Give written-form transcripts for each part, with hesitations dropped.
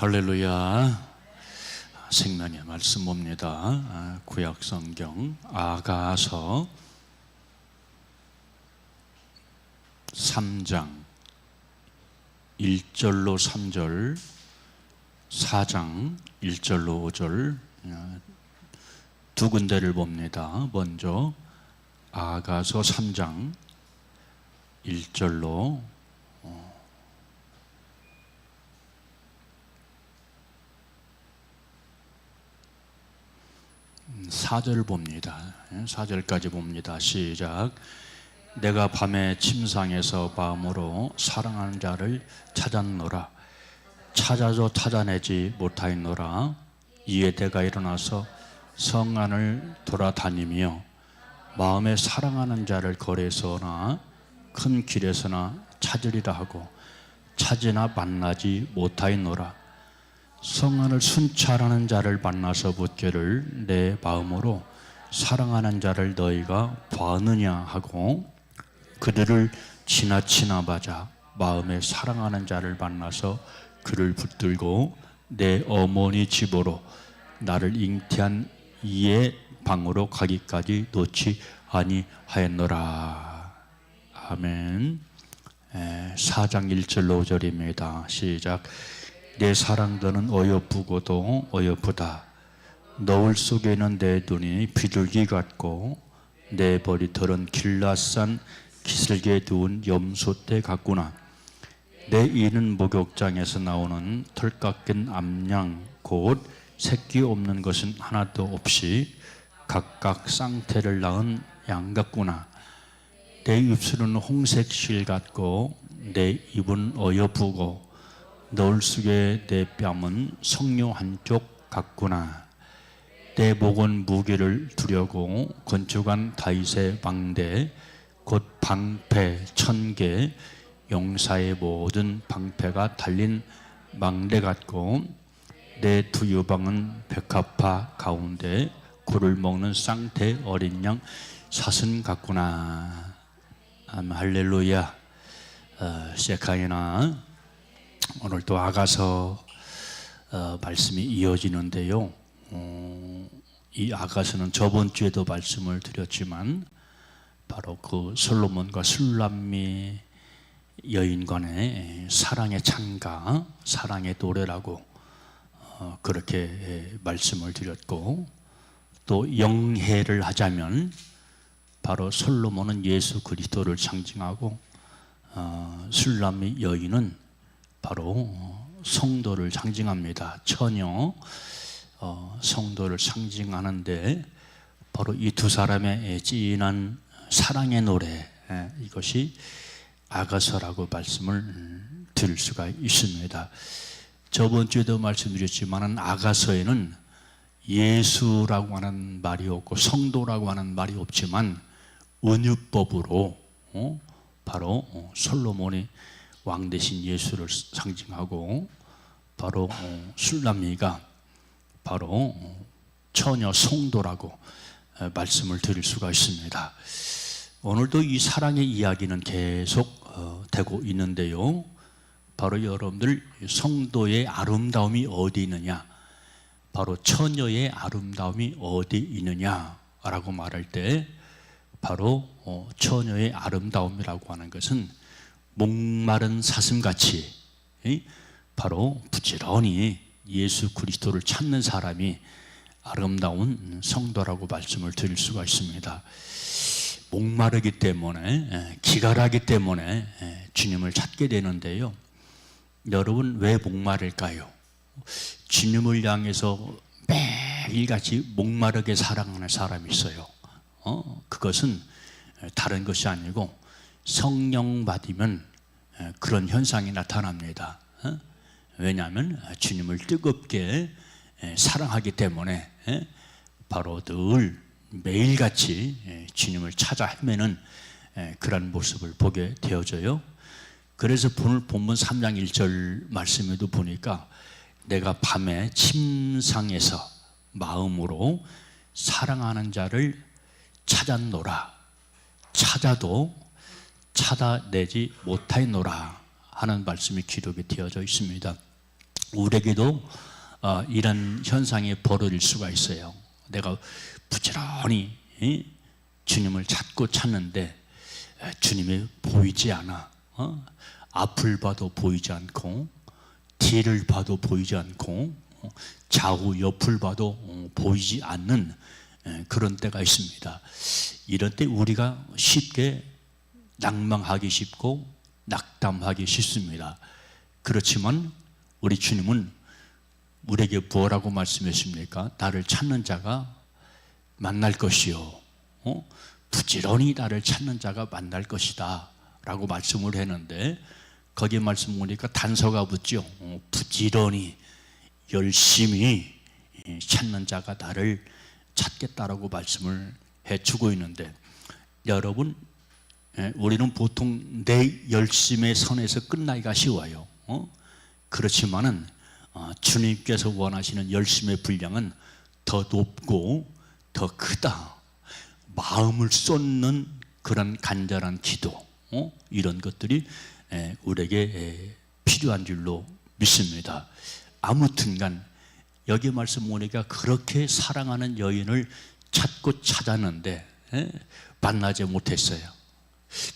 할렐루야. 생명의 말씀 봅니다. 구약성경 아가서 3장 1절로 3절, 4장 1절로 5절 두 군데를 봅니다. 먼저 아가서 3장 1절로 4절 봅니다. 4절까지 봅니다. 시작. 내가 밤에 침상에서 밤으로 사랑하는 자를 찾았노라. 찾아도 찾아내지 못하였노라. 이에 내가 일어나서 성 안을 돌아다니며 마음에 사랑하는 자를 거리에서나 큰 길에서나 찾으리라 하고 찾으나 만나지 못하였노라. 성 안을 순찰하는 자를 만나서 묻기를 내 마음으로 사랑하는 자를 너희가 보았느냐 하고 그들을 지나치나 마자 마음에 사랑하는 자를 만나서 그를 붙들고 내 어머니 집으로 나를 잉태한 이의 방으로 가기까지 놓지 아니하였노라. 아멘. 4장 1절로 5절입니다. 시작. 내 사랑들은 어여쁘고도 어여쁘다. 너울 속에 있는 내 눈이 비둘기 같고 내 머리털은 길라산 기슭에 두은 염소떼 같구나. 내 이는 목욕장에서 나오는 털 깎인 암양 곧 새끼 없는 것은 하나도 없이 각각 쌍태를 낳은 양 같구나. 내 입술은 홍색 실 같고 내 입은 어여쁘고 너울 속에 내 뺨은 성류 한쪽 같구나. 내 목은 무기를 두려고 건축한 다윗의 망대 곧 방패 1000개 용사의 모든 방패가 달린 망대 같고 내 두 유방은 백합화 가운데 굴을 먹는 쌍태 어린 양 사슴 같구나. 할렐루야. 세카이나 오늘 또 아가서 말씀이 이어지는데요. 이 아가서는 저번 주에도 말씀을 드렸지만 바로 그 솔로몬과 술람미 여인 간의 사랑의 찬가, 사랑의 노래라고 그렇게 말씀을 드렸고, 또 영해를 하자면 바로 솔로몬은 예수 그리스도를 상징하고 술람미 여인은 바로 성도를 상징합니다. 처녀 성도를 상징하는데 바로 이 두 사람의 진한 사랑의 노래, 이것이 아가서라고 말씀을 드릴 수가 있습니다. 저번 주에도 말씀드렸지만 아가서에는 예수라고 하는 말이 없고 성도라고 하는 말이 없지만 은유법으로 바로 솔로몬이 왕 대신 예수를 상징하고 바로 술람미가 바로 처녀 성도라고 말씀을 드릴 수가 있습니다. 오늘도 이 사랑의 이야기는 계속 되고 있는데요. 바로 여러분들 성도의 아름다움이 어디 있느냐, 바로 처녀의 아름다움이 어디 있느냐라고 말할 때 바로 처녀의 아름다움이라고 하는 것은 목마른 사슴같이 바로 부지런히 예수 그리스도를 찾는 사람이 아름다운 성도라고 말씀을 드릴 수가 있습니다. 목마르기 때문에, 기갈하기 때문에 주님을 찾게 되는데요. 여러분 왜 목마를까요? 주님을 향해서 매일같이 목마르게 사랑하는 사람이 있어요. 그것은 다른 것이 아니고 성령 받으면 그런 현상이 나타납니다. 왜냐하면 주님을 뜨겁게 사랑하기 때문에 바로 늘 매일같이 주님을 찾아 헤매는 그런 모습을 보게 되어져요. 그래서 오늘 본문 3장 1절 말씀에도 보니까 내가 밤에 침상에서 마음으로 사랑하는 자를 찾았노라. 찾아도 찾아내지 못하였노라 하는 말씀이 기록이 되어져 있습니다. 우리에게도 이런 현상이 벌어질 수가 있어요. 내가 부지런히 주님을 찾고 찾는데 주님이 보이지 않아. 앞을 봐도 보이지 않고, 뒤를 봐도 보이지 않고, 좌우 옆을 봐도 보이지 않는 그런 때가 있습니다. 이런 때 우리가 쉽게 낭망하기 쉽고 낙담하기 쉽습니다. 그렇지만 우리 주님은 우리에게 뭐라고 말씀하십니까? 나를 찾는 자가 만날 것이요, 부지런히 나를 찾는 자가 만날 것이다 라고 말씀을 했는데, 거기에 말씀 보니까 단서가 붙죠. 부지런히 열심히 찾는 자가 나를 찾겠다라고 말씀을 해주고 있는데, 여러분, 우리는 보통 내 열심의 선에서 끝나기가 쉬워요. 그렇지만은 주님께서 원하시는 열심의 분량은 더 높고 더 크다. 마음을 쏟는 그런 간절한 기도, 이런 것들이 우리에게 필요한 줄로 믿습니다. 아무튼간 여기 말씀 보니까 그렇게 사랑하는 여인을 찾고 찾았는데 만나지 못했어요.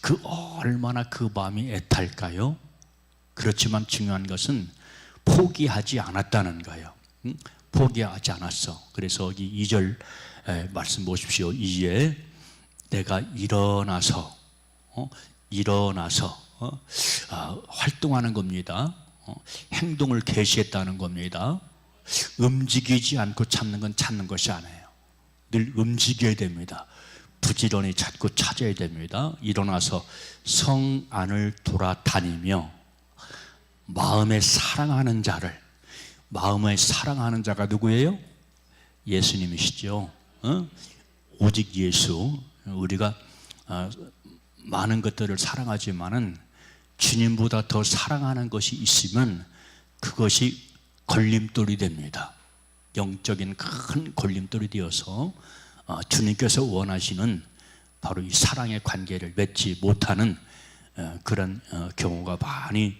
그 얼마나 그 마음이 애탈까요? 그렇지만 중요한 것은 포기하지 않았다는 거예요. 포기하지 않았어. 그래서 여기 2절 말씀 보십시오. 이에 내가 일어나서 활동하는 겁니다. 행동을 개시했다는 겁니다. 움직이지 않고 찾는 건 찾는 것이 아니에요. 늘 움직여야 됩니다. 부지런히 찾고 찾아야 됩니다. 일어나서 성 안을 돌아다니며 마음에 사랑하는 자가 누구예요? 예수님이시죠. 오직 예수. 우리가 많은 것들을 사랑하지만은 주님보다 더 사랑하는 것이 있으면 그것이 걸림돌이 됩니다. 영적인 큰 걸림돌이 되어서 주님께서 원하시는 바로 이 사랑의 관계를 맺지 못하는 그런 경우가 많이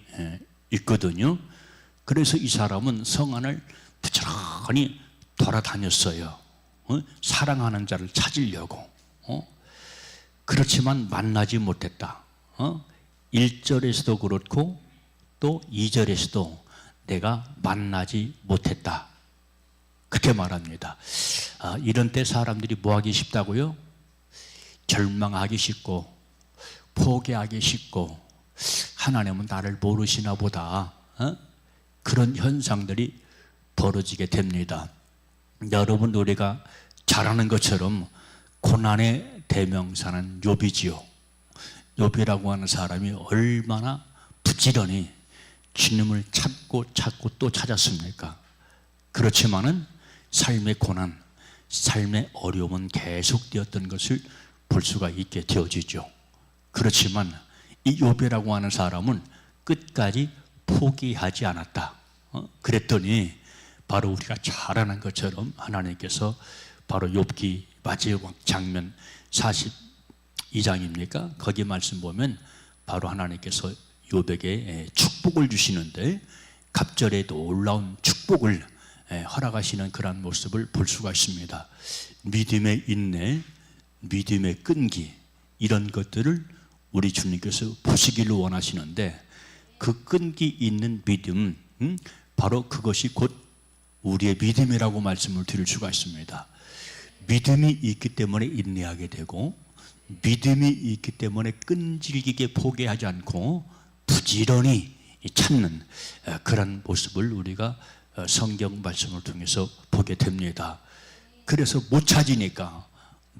있거든요. 그래서 이 사람은 성 안을 부지런히 돌아다녔어요. 사랑하는 자를 찾으려고. 그렇지만 만나지 못했다. 1절에서도 그렇고 또 2절에서도 내가 만나지 못했다. 그렇게 말합니다. 이런 때 사람들이 뭐 하기 쉽다고요? 절망하기 쉽고 포기하기 쉽고 하나님은 나를 모르시나 보다, 그런 현상들이 벌어지게 됩니다. 여러분, 우리가 잘 아는 것처럼 고난의 대명사는 욥이지요. 욥이라고 하는 사람이 얼마나 부지런히 주님을 찾고 또 찾았습니까? 그렇지만은 삶의 고난, 삶의 어려움은 계속되었던 것을 볼 수가 있게 되어지죠. 그렇지만 이 욥이라고 하는 사람은 끝까지 포기하지 않았다. 그랬더니 바로 우리가 잘 아는 것처럼 하나님께서 바로 욥기 마지막 장면 42장입니까? 거기 말씀 보면 바로 하나님께서 욥에게 축복을 주시는데 갑절에 놀라운 축복을 허락하시는 그런 모습을 볼 수가 있습니다. 믿음의 인내, 믿음의 끈기, 이런 것들을 우리 주님께서 보시기를 원하시는데, 그 끈기 있는 믿음, 바로 그것이 곧 우리의 믿음이라고 말씀을 드릴 수가 있습니다. 믿음이 있기 때문에 인내하게 되고, 믿음이 있기 때문에 끈질기게 포기하지 않고 부지런히 찾는 그런 모습을 우리가 성경 말씀을 통해서 보게 됩니다. 그래서 못 찾으니까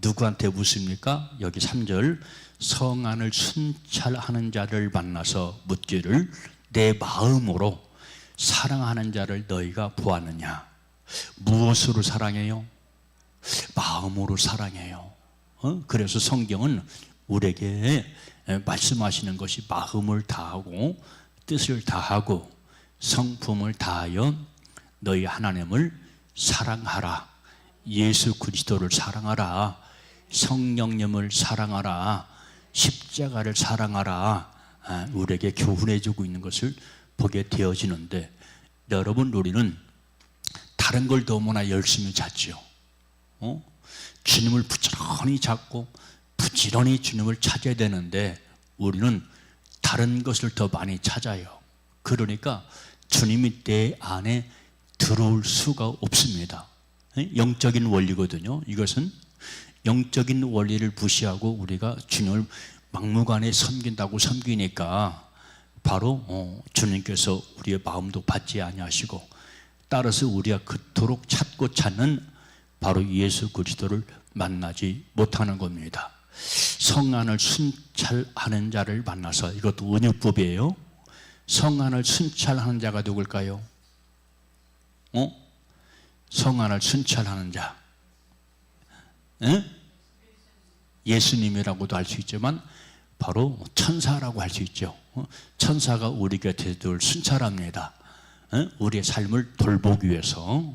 누구한테 묻습니까? 여기 3절, 성 안을 순찰하는 자를 만나서 묻기를 내 마음으로 사랑하는 자를 너희가 보았느냐? 무엇으로 사랑해요? 마음으로 사랑해요. 그래서 성경은 우리에게 말씀하시는 것이 마음을 다하고 뜻을 다하고 성품을 다하여 너희 하나님을 사랑하라, 예수 그리스도를 사랑하라, 성령님을 사랑하라, 십자가를 사랑하라, 우리에게 교훈해 주고 있는 것을 보게 되어지는데, 여러분, 우리는 다른 걸 너무나 열심히 찾지요. 주님을 부지런히 찾고 부지런히 주님을 찾아야 되는데 우리는 다른 것을 더 많이 찾아요. 그러니까 주님이 내 안에 들어올 수가 없습니다. 영적인 원리거든요. 이것은 영적인 원리를 무시하고 우리가 주님을 막무가내 섬긴다고 섬기니까 바로 주님께서 우리의 마음도 받지 아니하시고, 따라서 우리가 그토록 찾고 찾는 바로 예수 그리스도를 만나지 못하는 겁니다. 성안을 순찰하는 자를 만나서, 이것도 은유법이에요. 성안을 순찰하는 자가 누굴까요? 성안을 순찰하는 자, 예수님이라고도 할 수 있지만 바로 천사라고 할 수 있죠. 천사가 우리 곁에 늘 순찰합니다. 우리의 삶을 돌보기 위해서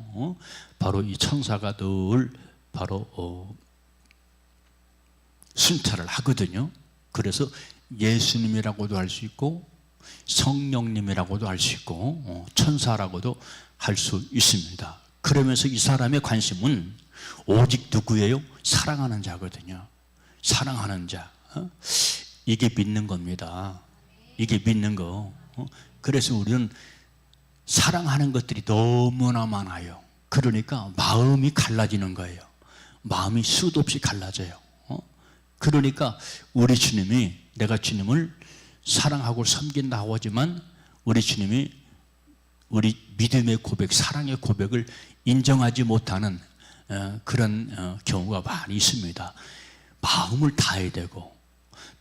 바로 이 천사가 늘 바로 순찰을 하거든요. 그래서 예수님이라고도 할 수 있고 성령님이라고도 할 수 있고 천사라고도 할 수 있습니다. 그러면서 이 사람의 관심은 오직 누구예요? 사랑하는 자거든요. 사랑하는 자. 이게 믿는 겁니다. 이게 믿는 거. 그래서 우리는 사랑하는 것들이 너무나 많아요. 그러니까 마음이 갈라지는 거예요. 마음이 수도 없이 갈라져요. 그러니까 우리 주님이, 내가 주님을 사랑하고 섬긴다고 하지만 우리 주님이 우리 믿음의 고백, 사랑의 고백을 인정하지 못하는 그런 경우가 많이 있습니다. 마음을 다해야 되고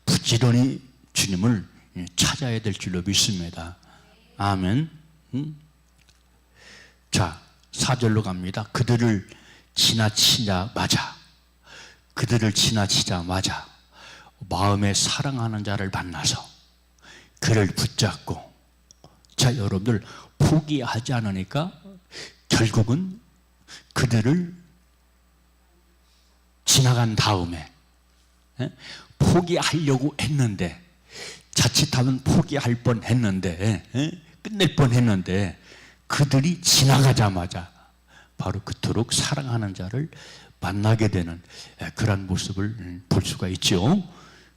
부지런히 주님을 찾아야 될 줄로 믿습니다. 아멘. 자, 4절로 갑니다. 그들을 지나치자마자, 그들을 지나치자마자 마음에 사랑하는 자를 만나서 그를 붙잡고, 자, 여러분들 포기하지 않으니까 결국은 그들을 지나간 다음에 포기하려고 했는데, 자칫하면 포기할 뻔 했는데, 끝낼 뻔 했는데, 그들이 지나가자마자 바로 그토록 사랑하는 자를 만나게 되는 그런 모습을 볼 수가 있죠.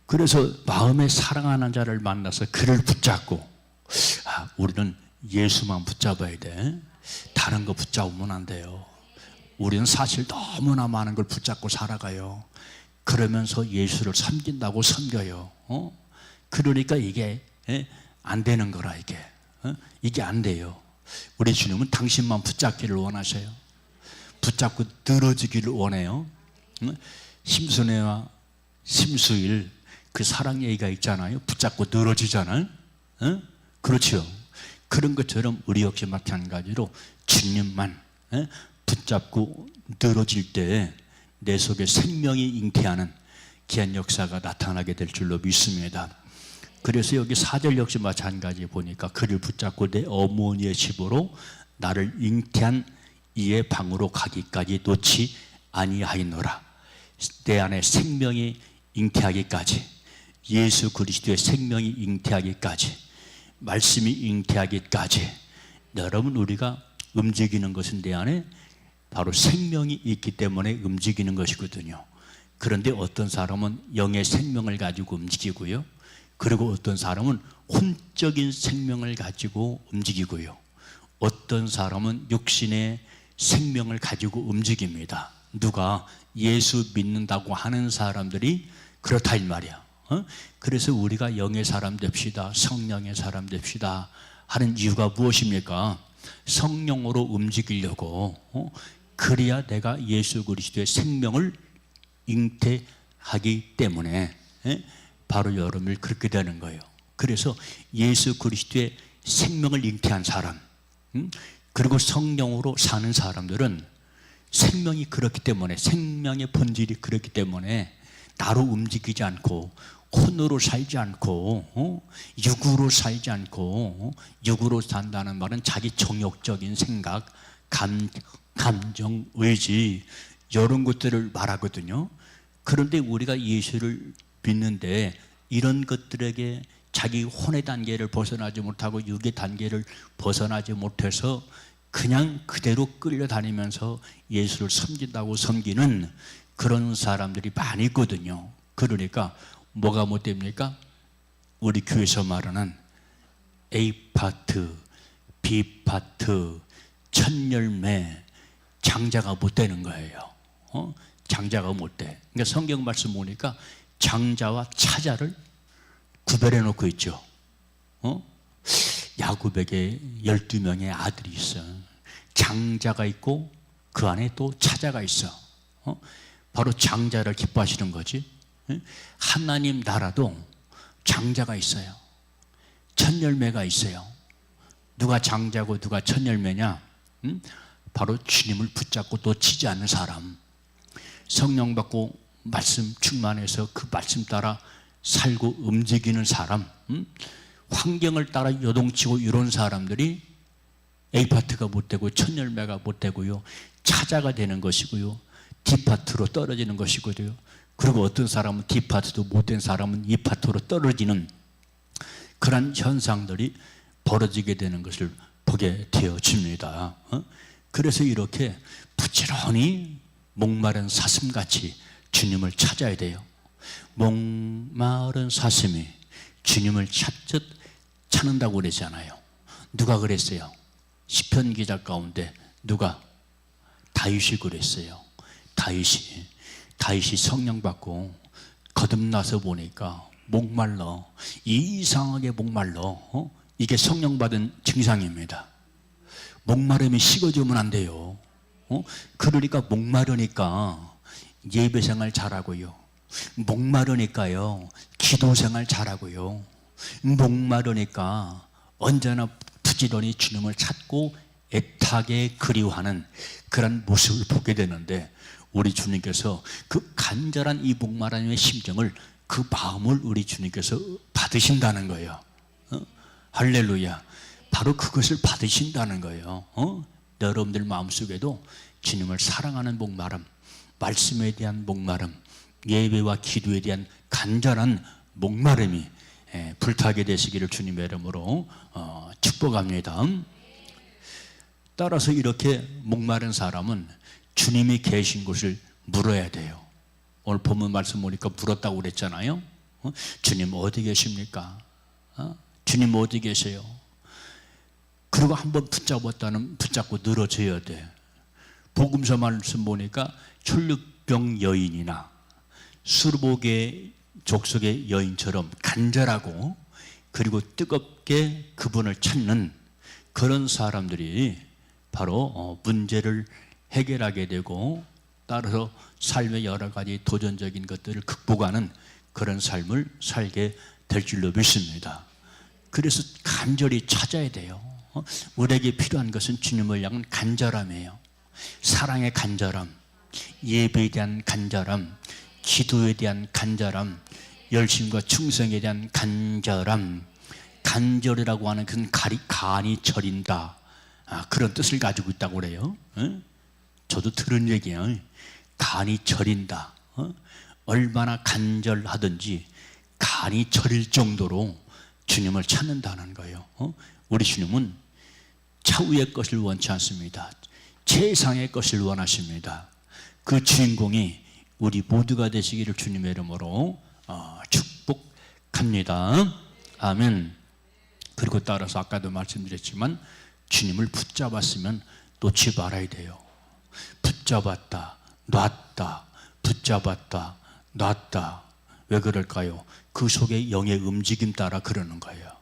그래서 마음에 사랑하는 자를 만나서 그를 붙잡고, 우리는 예수만 붙잡아야 돼. 다른 거 붙잡으면 안 돼요. 우리는 사실 너무나 많은 걸 붙잡고 살아가요. 그러면서 예수를 섬긴다고 섬겨요. 그러니까 이게 안 되는 거라, 이게. 이게 안 돼요. 우리 주님은 당신만 붙잡기를 원하셔요. 붙잡고 늘어지기를 원해요. 심순애와 심수일, 그 사랑 얘기가 있잖아요. 붙잡고 늘어지잖아요. 그렇죠. 그런 것처럼 우리 역시 마찬가지로 주님만 붙잡고 늘어질 때 내 속에 생명이 잉태하는 귀한 역사가 나타나게 될 줄로 믿습니다. 그래서 여기 4절 역시 마찬가지 보니까 그를 붙잡고 내 어머니의 집으로 나를 잉태한 이의 방으로 가기까지 놓지 아니하였노라. 내 안에 생명이 잉태하기까지, 예수 그리스도의 생명이 잉태하기까지, 말씀이 잉태하기까지, 여러분, 우리가 움직이는 것은 내 안에 바로 생명이 있기 때문에 움직이는 것이거든요. 그런데 어떤 사람은 영의 생명을 가지고 움직이고요, 그리고 어떤 사람은 혼적인 생명을 가지고 움직이고요, 어떤 사람은 육신의 생명을 가지고 움직입니다. 누가? 예수 믿는다고 하는 사람들이 그렇다 이 말이야. 그래서 우리가 영의 사람 됩시다, 성령의 사람 됩시다 하는 이유가 무엇입니까? 성령으로 움직이려고. 그래야 내가 예수 그리스도의 생명을 잉태하기 때문에 바로 여러분을 그렇게 되는 거예요. 그래서 예수 그리스도의 생명을 잉태한 사람, 그리고 성령으로 사는 사람들은 생명이 그렇기 때문에, 생명의 본질이 그렇기 때문에 나로 움직이지 않고, 혼으로 살지 않고, 육으로 살지 않고, 육으로 산다는 말은 자기 정욕적인 생각, 감정, 의지, 이런 것들을 말하거든요. 그런데 우리가 예수를 믿는데 이런 것들에게 자기 혼의 단계를 벗어나지 못하고 육의 단계를 벗어나지 못해서 그냥 그대로 끌려다니면서 예수를 섬긴다고 섬기는 그런 사람들이 많이 있거든요. 그러니까 뭐가 못 됩니까? 우리 교회에서 말하는 A파트, B파트, 첫열매, 장자가 못 되는 거예요. 장자가 못 돼. 그러니까 성경 말씀 보니까 장자와 차자를 구별해 놓고 있죠. 야곱에게 12명의 아들이 있어. 장자가 있고 그 안에 또 차자가 있어. 바로 장자를 기뻐하시는 거지. 하나님 나라도 장자가 있어요. 첫열매가 있어요. 누가 장자고 누가 첫열매냐? 바로 주님을 붙잡고 놓치지 않는 사람, 성령 받고 말씀 충만해서 그 말씀 따라 살고 움직이는 사람, 환경을 따라 요동치고 이런 사람들이 A파트가 못 되고 첫열매가 못 되고요, 차자가 되는 것이고요, D파트로 떨어지는 것이고요. 그리고 어떤 사람은 D파트도 못된 사람은 E파트로 떨어지는 그런 현상들이 벌어지게 되는 것을 보게 되어집니다. 그래서 이렇게 부지런히 목마른 사슴같이 주님을 찾아야 돼요. 목마른 사슴이 주님을 찾듯 찾는다고 그랬잖아요. 누가 그랬어요? 시편 기자 가운데 누가? 다윗이 그랬어요. 다윗이 성령 받고 거듭나서 보니까 목말라, 이상하게 목말라. 이게 성령 받은 증상입니다. 목마름이 식어지면 안 돼요. 그러니까 목마르니까 예배생활 잘하고요, 목마르니까요 기도생활 잘하고요, 목마르니까 언제나 부지런히 주님을 찾고 애타게 그리워하는 그런 모습을 보게 되는데, 우리 주님께서 그 간절한 이 목마름의 심정을, 그 마음을 우리 주님께서 받으신다는 거예요. 할렐루야. 바로 그것을 받으신다는 거예요. 여러분들 마음속에도 주님을 사랑하는 목마름, 말씀에 대한 목마름, 예배와 기도에 대한 간절한 목마름이 불타게 되시기를 주님의 이름으로 축복합니다. 따라서 이렇게 목마른 사람은 주님이 계신 곳을 물어야 돼요. 오늘 본문 말씀 보니까 물었다고 그랬잖아요. 주님 어디 계십니까? 주님 어디 계세요? 그리고 한번 붙잡고 늘어져야 돼. 복음서 말씀 보니까 혈루병 여인이나 수르보게 족속의 여인처럼 간절하고 그리고 뜨겁게 그분을 찾는 그런 사람들이 바로 문제를 해결하게 되고, 따라서 삶의 여러 가지 도전적인 것들을 극복하는 그런 삶을 살게 될 줄로 믿습니다. 그래서 간절히 찾아야 돼요. 우리에게 필요한 것은 주님을 향한 간절함이에요. 사랑의 간절함, 예배에 대한 간절함, 기도에 대한 간절함, 열심과 충성에 대한 간절함. 간절이라고 하는 그 간이 저린다, 그런 뜻을 가지고 있다고 그래요. 저도 들은 얘기예요. 간이 저린다. 얼마나 간절하든지 간이 저릴 정도로 주님을 찾는다는 거예요. 우리 주님은 차후의 것을 원치 않습니다. 최상의 것을 원하십니다. 그 주인공이 우리 모두가 되시기를 주님의 이름으로 축복합니다. 아멘. 그리고 따라서 아까도 말씀드렸지만 주님을 붙잡았으면 놓지 말아야 돼요. 붙잡았다, 놨다, 붙잡았다, 놨다. 왜 그럴까요? 그 속에 영의 움직임 따라 그러는 거예요.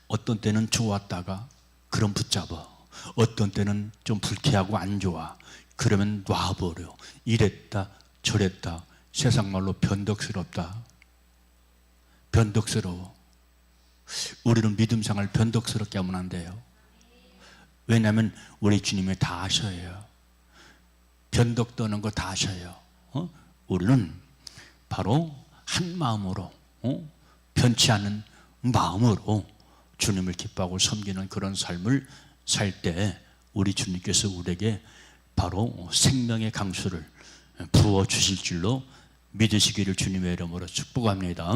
어떤 때는 좋았다가 그럼 붙잡아, 어떤 때는 좀 불쾌하고 안 좋아, 그러면 놔버려. 이랬다 저랬다, 세상 말로 변덕스럽다. 변덕스러워. 우리는 믿음 생활 변덕스럽게 하면 안 돼요. 왜냐하면 우리 주님이 다 아셔요. 변덕 떠는 거 다 아셔요. 우리는 바로 한 마음으로, 변치 않는 마음으로 주님을 기뻐하고 섬기는 그런 삶을 살 때 우리 주님께서 우리에게 바로 생명의 강수를 부어주실 줄로 믿으시기를 주님의 이름으로 축복합니다.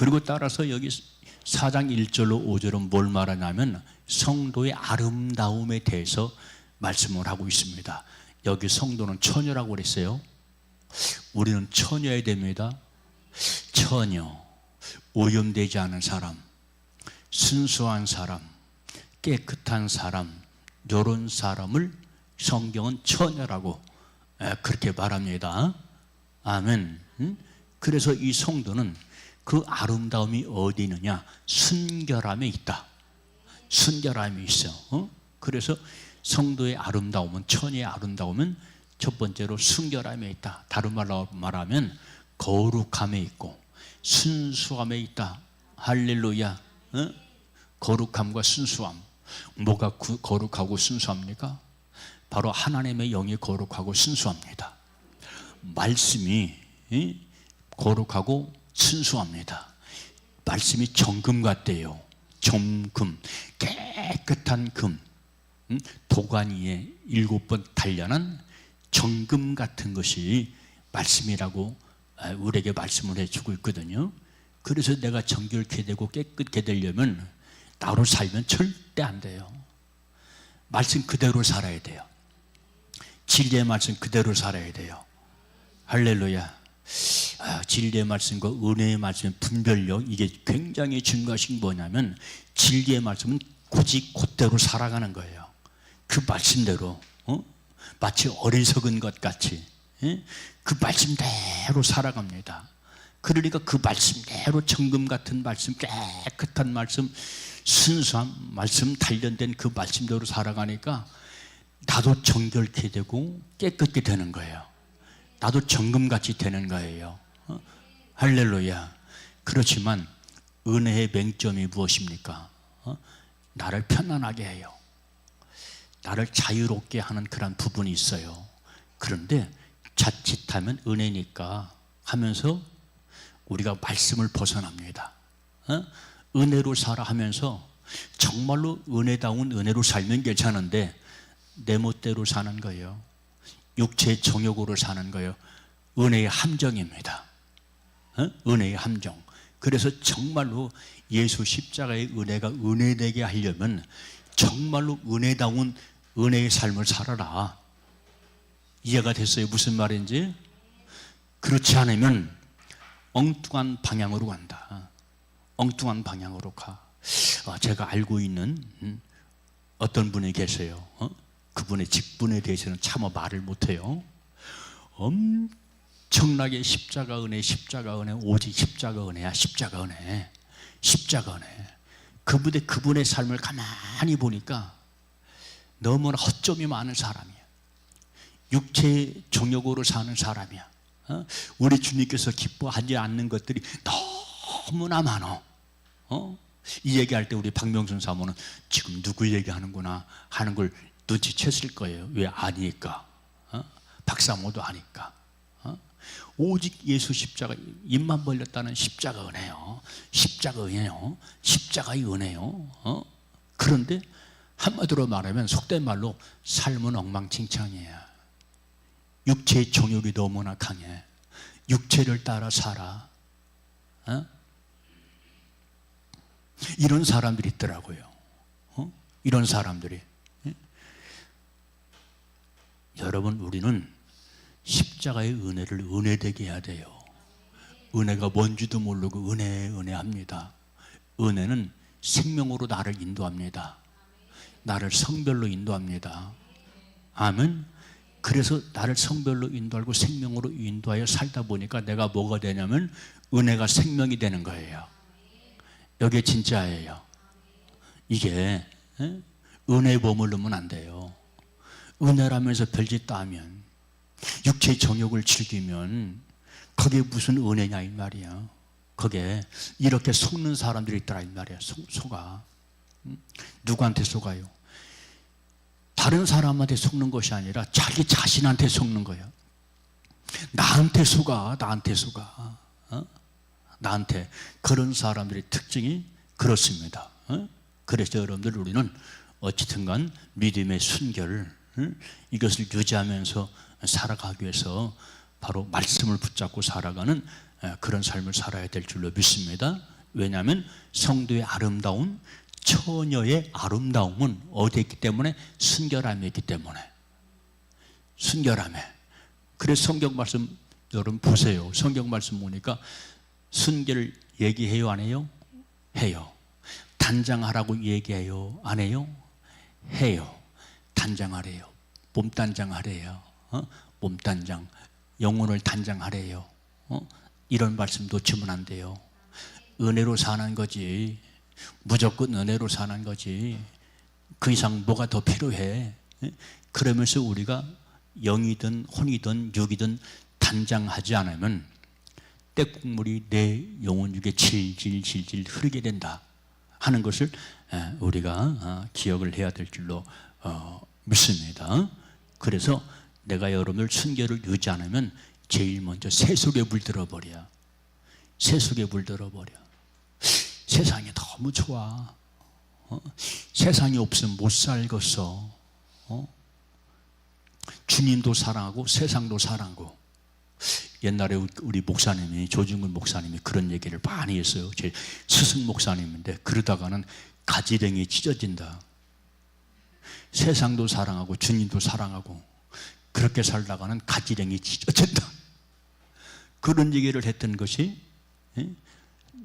그리고 따라서 여기 4장 1절로 5절은 뭘 말하냐면 성도의 아름다움에 대해서 말씀을 하고 있습니다. 여기 성도는 처녀라고 그랬어요. 우리는 처녀여야 됩니다. 처녀, 오염되지 않은 사람, 순수한 사람, 깨끗한 사람, 이런 사람을 성경은 처녀라고 그렇게 말합니다. 아멘. 그래서 이 성도는 그 아름다움이 어디 있느냐? 순결함에 있다. 순결함이 있어. 그래서 성도의 아름다움은, 처녀의 아름다움은 첫 번째로 순결함에 있다. 다른 말로 말하면 거룩함에 있고 순수함에 있다. 할렐루야. 거룩함과 순수함. 뭐가 거룩하고 순수합니까? 바로 하나님의 영이 거룩하고 순수합니다. 말씀이 거룩하고 순수합니다. 말씀이 정금 같대요. 정금, 깨끗한 금, 도관 위에 7번 단련한 정금 같은 것이 말씀이라고 우리에게 말씀을 해주고 있거든요. 그래서 내가 정결케 되고 깨끗게 되려면 나로 살면 절대 안 돼요. 말씀 그대로 살아야 돼요. 진리의 말씀 그대로 살아야 돼요. 할렐루야. 진리의 말씀과 은혜의 말씀의 분별력, 이게 굉장히 중요한 것이 뭐냐면 진리의 말씀은 굳이 그대로 살아가는 거예요. 그 말씀대로, 마치 어리석은 것 같이 그 말씀대로 살아갑니다. 그러니까 그 말씀대로 정금 같은 말씀, 깨끗한 말씀, 순수한 말씀, 단련된 그 말씀대로 살아가니까 나도 정결케 되고 깨끗게 되는 거예요. 나도 정금같이 되는 거예요. 할렐루야. 그렇지만 은혜의 맹점이 무엇입니까? 나를 편안하게 해요. 나를 자유롭게 하는 그런 부분이 있어요. 그런데 자칫하면 은혜니까 하면서 우리가 말씀을 벗어납니다. 은혜로 살아 하면서 정말로 은혜다운 은혜로 살면 괜찮은데 내 멋대로 사는 거예요. 육체의 정욕으로 사는 거예요. 은혜의 함정입니다. 은혜의 함정. 그래서 정말로 예수 십자가의 은혜가 은혜되게 하려면 정말로 은혜다운 은혜의 삶을 살아라. 이해가 됐어요? 무슨 말인지? 그렇지 않으면 엉뚱한 방향으로 간다. 엉뚱한 방향으로 가. 제가 알고 있는 어떤 분이 계세요. 그분의 직분에 대해서는 차마 말을 못해요. 엄청나게 십자가 은혜, 십자가 은혜, 오직 십자가 은혜야. 십자가 은혜, 십자가 은혜. 그분의 삶을 가만히 보니까 너무나 허점이 많은 사람이야. 육체의 정욕으로 사는 사람이야. 우리 주님께서 기뻐하지 않는 것들이 너무나 많아. 이 얘기할 때 우리 박명순 사모는 지금 누구 얘기하는구나 하는 걸 눈치챘을 거예요. 왜? 아니까. 박사모도 아니까. 오직 예수 십자가, 입만 벌렸다는 십자가 은혜요. 십자가 은혜요. 십자가의 은혜요. 그런데 한마디로 말하면 속된 말로 삶은 엉망진창이야. 육체의 정욕이 너무나 강해. 육체를 따라 살아. 이런 사람들이 있더라고요. 이런 사람들이. 여러분, 우리는 십자가의 은혜를 은혜되게 해야 돼요. 은혜가 뭔지도 모르고 은혜합니다. 은혜는 생명으로 나를 인도합니다. 나를 성별로 인도합니다. 아멘. 그래서 나를 성별로 인도하고 생명으로 인도하여 살다 보니까 내가 뭐가 되냐면 은혜가 생명이 되는 거예요. 이게 진짜예요. 이게 은혜에 머무르면 안 돼요. 은혜라면서 별짓 다 하면, 육체의 정욕을 즐기면 그게 무슨 은혜냐 이 말이야. 그게 이렇게 속는 사람들이 있더라 이 말이야. 속아. 누구한테 속아요? 다른 사람한테 속는 것이 아니라 자기 자신한테 속는 거예요. 나한테 속아. 나한테 속아. 나한테. 그런 사람들의 특징이 그렇습니다. 그래서 여러분들, 우리는 어찌든 간 믿음의 순결, 이것을 유지하면서 살아가기 위해서 바로 말씀을 붙잡고 살아가는 그런 삶을 살아야 될 줄로 믿습니다. 왜냐하면 성도의 아름다운, 처녀의 아름다움은 어디에 있기 때문에? 순결함에 있기 때문에. 순결함에. 그래서 성경 말씀 여러분 보세요. 성경 말씀 보니까 순결 얘기해요, 안 해요? 해요. 단장하라고 얘기해요, 안 해요? 해요. 단장하래요. 몸단장하래요. 몸단장. 영혼을 단장하래요. 이런 말씀 놓치면 안 돼요. 은혜로 사는 거지. 무조건 은혜로 사는 거지. 그 이상 뭐가 더 필요해? 그러면서 우리가 영이든 혼이든 육이든 단장하지 않으면 때국물이 내 영혼 중에 질질 흐르게 된다 하는 것을 우리가 기억을 해야 될 줄로 믿습니다. 그래서 내가 여러분들 순결을 유지 않으면 제일 먼저 세속에 물들어 버려. 세속에 물들어 버려. 세상이 너무 좋아. 세상이 없으면 못 살겠어. 주님도 사랑하고 세상도 사랑하고. 옛날에 우리 목사님이, 조중근 목사님이 그런 얘기를 많이 했어요. 제 스승 목사님인데, 그러다가는 가지랭이 찢어진다. 세상도 사랑하고 주님도 사랑하고 그렇게 살다가는 가지랭이 찢어진다. 그런 얘기를 했던 것이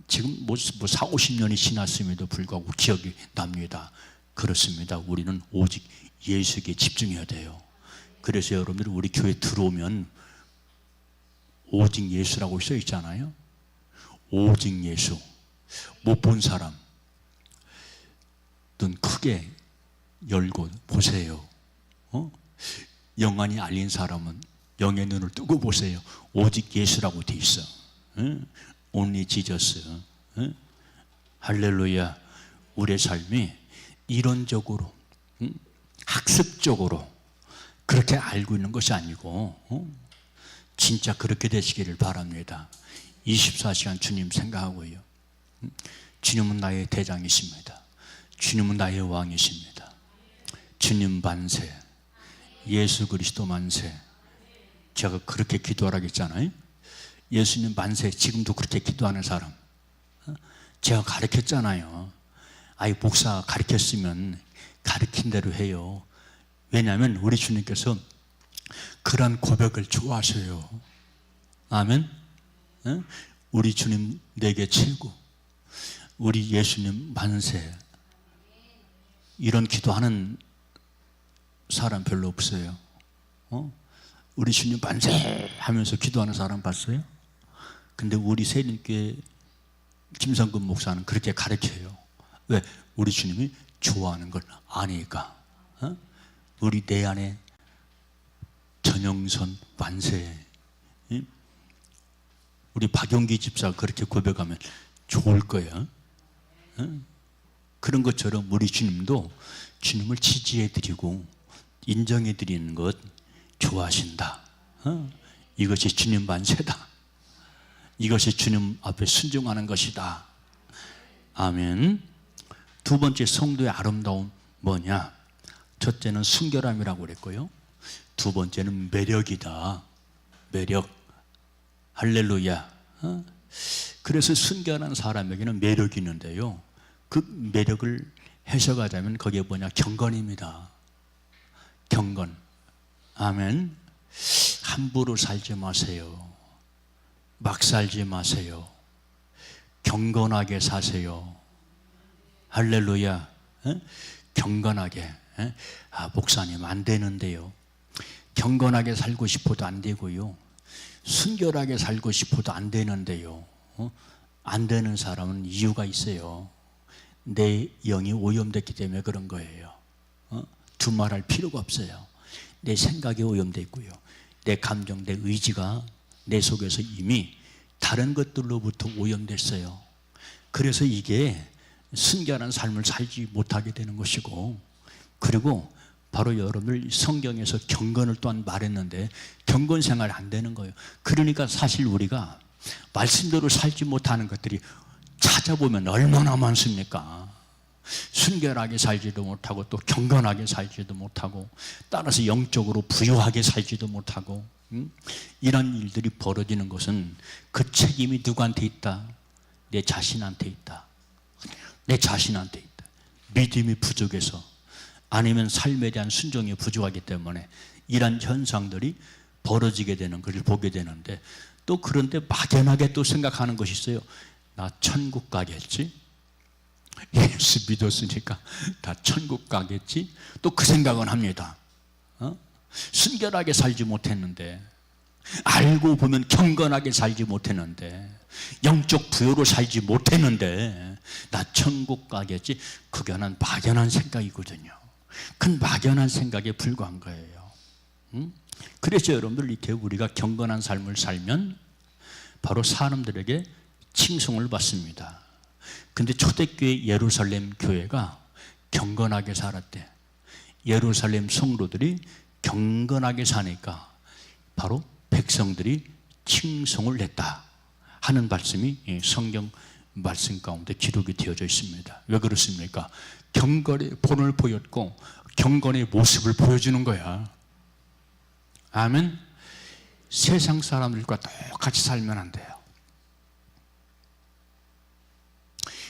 지금 뭐 4, 50년이 지났음에도 불구하고 기억이 납니다. 그렇습니다. 우리는 오직 예수에게 집중해야 돼요. 그래서 여러분들 우리 교회 들어오면 오직 예수라고 써 있잖아요. 오직 예수. 못 본 사람 눈 크게 열고 보세요. 영안이 알린 사람은 영의 눈을 뜨고 보세요. 오직 예수라고 돼 있어. Only Jesus. 할렐루야. 우리의 삶이 이론적으로, 학습적으로 그렇게 알고 있는 것이 아니고 진짜 그렇게 되시기를 바랍니다. 24시간 주님 생각하고요. 주님은 나의 대장이십니다. 주님은 나의 왕이십니다. 주님 만세. 예수 그리스도 만세. 제가 그렇게 기도하라고 했잖아요. 예수님 만세. 지금도 그렇게 기도하는 사람 제가 가르쳤잖아요. 아이 목사 가르쳤으면 가르친 대로 해요. 왜냐하면 우리 주님께서 그런 고백을 좋아하셔요. 아멘. 우리 주님 내게 최고. 우리 예수님 만세. 이런 기도하는 사람 별로 없어요. 우리 주님 만세 하면서 기도하는 사람 봤어요? 근데 우리 세림교회 김성근 목사는 그렇게 가르쳐요. 왜? 우리 주님이 좋아하는 걸 아니까. 우리 내 안에 전영선 만세. 우리 박용기 집사가 그렇게 고백하면 좋을 거야. 그런 것처럼 우리 주님도 주님을 지지해드리고 인정해드리는 것 좋아하신다. 이것이 주님 만세다. 이것이 주님 앞에 순종하는 것이다. 아멘. 두 번째 성도의 아름다움 뭐냐? 첫째는 순결함이라고 그랬고요. 두 번째는 매력이다. 매력. 할렐루야. 그래서 순결한 사람에게는 매력이 있는데요. 그 매력을 해석하자면 거기에 뭐냐? 경건입니다. 경건. 아멘. 함부로 살지 마세요. 막 살지 마세요. 경건하게 사세요. 할렐루야. 경건하게. 목사님 안 되는데요. 경건하게 살고 싶어도 안 되고요. 순결하게 살고 싶어도 안 되는데요. 안 되는 사람은 이유가 있어요. 내 영이 오염됐기 때문에 그런 거예요. 두말할 필요가 없어요. 내 생각이 오염되어 있고요. 내 감정, 내 의지가 내 속에서 이미 다른 것들로부터 오염됐어요. 그래서 이게 순결한 삶을 살지 못하게 되는 것이고, 그리고 바로 여러분들 성경에서 경건을 또한 말했는데 경건 생활 안 되는 거예요. 그러니까 사실 우리가 말씀대로 살지 못하는 것들이 찾아보면 얼마나 많습니까? 순결하게 살지도 못하고 또 경건하게 살지도 못하고 따라서 영적으로 부유하게 살지도 못하고 이런 일들이 벌어지는 것은 그 책임이 누구한테 있다? 내 자신한테 있다. 내 자신한테 있다. 믿음이 부족해서, 아니면 삶에 대한 순종이 부족하기 때문에 이런 현상들이 벌어지게 되는 것을 보게 되는데, 또 그런데 막연하게 또 생각하는 것이 있어요. 나 천국 가겠지? 예수 믿었으니까 다 천국 가겠지? 또 그 생각은 합니다. 순결하게 살지 못했는데, 알고 보면 경건하게 살지 못했는데, 영적 부여로 살지 못했는데 나 천국 가겠지? 그게 하나는 막연한 생각이거든요. 그건 막연한 생각에 불과한 거예요. 그래서 여러분들, 이렇게 우리가 경건한 삶을 살면 바로 사람들에게 칭송을 받습니다. 근데 초대교회 예루살렘 교회가 경건하게 살았대. 예루살렘 성도들이 경건하게 사니까 바로 백성들이 칭송을 했다 하는 말씀이 성경 말씀 가운데 기록이 되어져 있습니다. 왜 그렇습니까? 경건의 본을 보였고 경건의 모습을 보여주는 거야. 아멘. 세상 사람들과 똑같이 살면 안 돼요.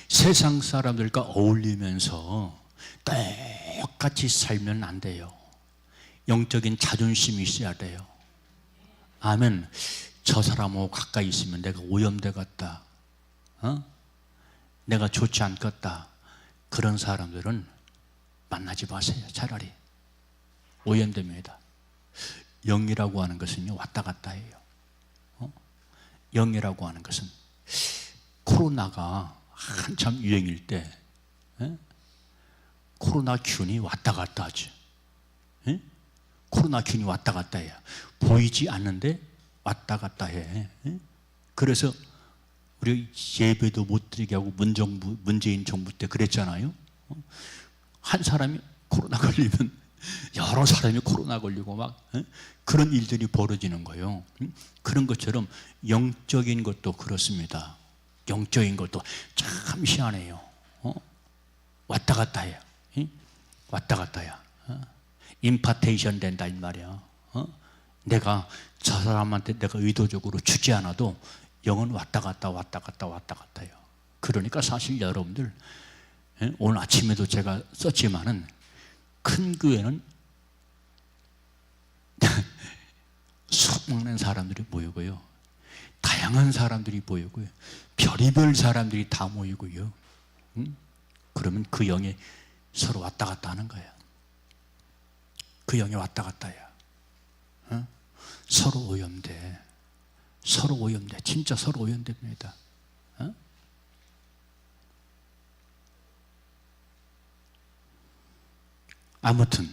세상 사람들과 어울리면서 똑같이 살면 안 돼요. 영적인 자존심이 있어야 돼요. 아멘. 저 사람하고 가까이 있으면 내가 오염되겠다, 내가 좋지 않겠다, 그런 사람들은 만나지 마세요. 차라리 오염됩니다. 영이라고 하는 것은요, 왔다 갔다 해요. 영이라고 하는 것은, 코로나가 한참 유행일 때 코로나 균이 왔다 갔다 하죠. 코로나 균이 왔다 갔다 해요. 보이지 않는데 왔다 갔다 해. 그래서 우리 예배도 못 드리게 하고 문재인 정부 때 그랬잖아요. 한 사람이 코로나 걸리면 여러 사람이 코로나 걸리고 막 그런 일들이 벌어지는 거예요. 그런 것처럼 영적인 것도 그렇습니다. 영적인 것도 참 희한해요. 왔다 갔다 해요. 왔다 갔다 해요. 임파테이션 된다 이 말이야. 내가 저 사람한테 내가 의도적으로 주지 않아도 영은 왔다 갔다 왔다 갔다 왔다 갔다 해요. 그러니까 사실 여러분들, 오늘 아침에도 제가 썼지만은, 큰 교회는 수많은 사람들이 모이고요, 다양한 사람들이 모이고요, 별의별 사람들이 다 모이고요. 그러면 그 영이 서로 왔다 갔다 하는 거예요. 그 영이 왔다 갔다 해요. 서로 오염돼. 서로 오염돼. 진짜 서로 오염됩니다. 아무튼